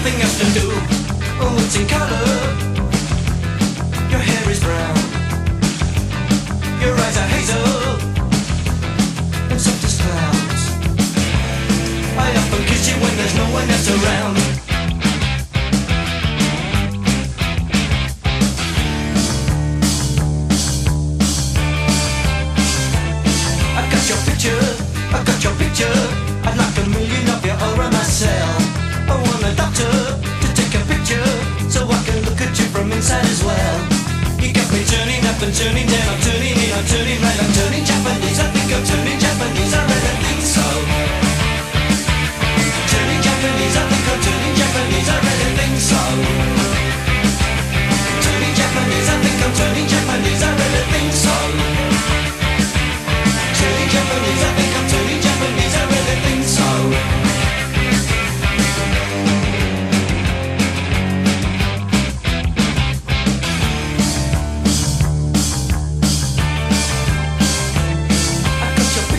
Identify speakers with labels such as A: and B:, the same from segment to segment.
A: nothing else to do. Oh, it's in color. Your hair is brown. Your eyes are hazel and soft as clouds. I often kiss you when there's no one else around. I got your picture. I'd like a million of you all around myself. I want a doctor to take a picture so I can look at you from inside as well. You got me turning up and turning down, I'm turning in, I'm turning right, I'm turning Japanese. I think I'm turning Japanese, I really think so. Turning Japanese, I think I'm turning Japanese, I really think so. Turning Japanese, I think I'm turning Japanese, I really think so. Turning Japanese, I think I'm turning Japanese, I really think so.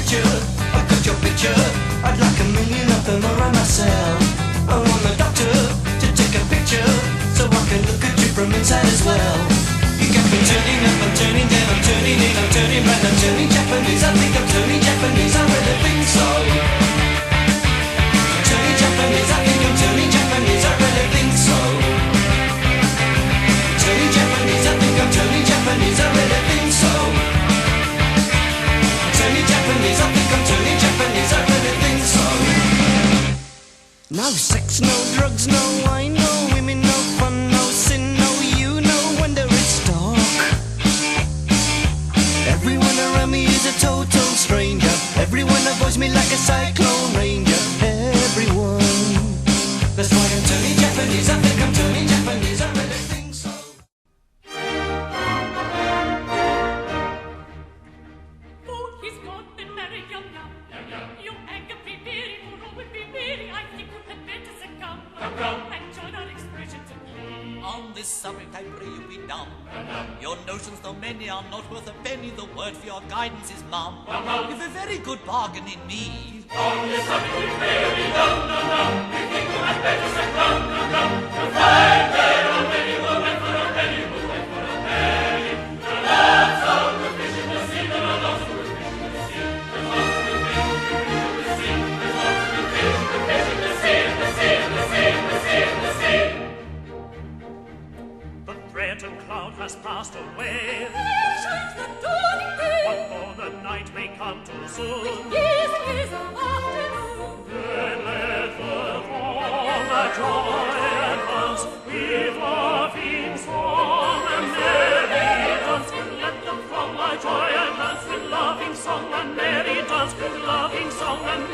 A: I got your picture, I'd like a million of them around myself. I want the doctor to take a picture so I can look at you from inside as well. You got me turning up, I'm turning down, I'm turning in, I'm turning right, I'm turning Japanese. I think I'm turning Japanese, I really think so. Turning Japanese, I think I'm turning Japanese, I really think so. Turning Japanese, I think I'm turning Japanese, I really think so. Turning Japanese, I think I'm turning Japanese, I really think so. No sex, no drugs, no wine, no women, no fun, no sin, no you, no wonder it's dark. Everyone around me is a total stranger. Everyone avoids me like a cyclone ranger. Everyone. That's why I'm turning Japanese, I think I'm turning Japanese, I really think so.
B: Oh, he's got been married young now. You anger very, oh, would be very. I think you had better succumb and join our expression to me.
C: On this subject I pray you be dumb. Your notions, though many, are not worth a penny. The word for your guidance is mum. You've a very good bargain in me.
B: On this subject we pray you be dumb, we think you had better succumb, you'll find there are many who went for a penny, who went for a penny. The lots of the fish in the sea, there are lots of the fish in the sea. There's lots of the fish in the sea, there's lots of the fish in the sea, in the sea, in the sea, in the sea, in the sea. The threatened cloud has passed away. There shines the dawning day. What more the night may come too soon. With years and years of afternoon. Then let the throng a joy advance. With laughing song and merry dance. Let them throng a joy advance. With laughing song and merry dance. With laughing song and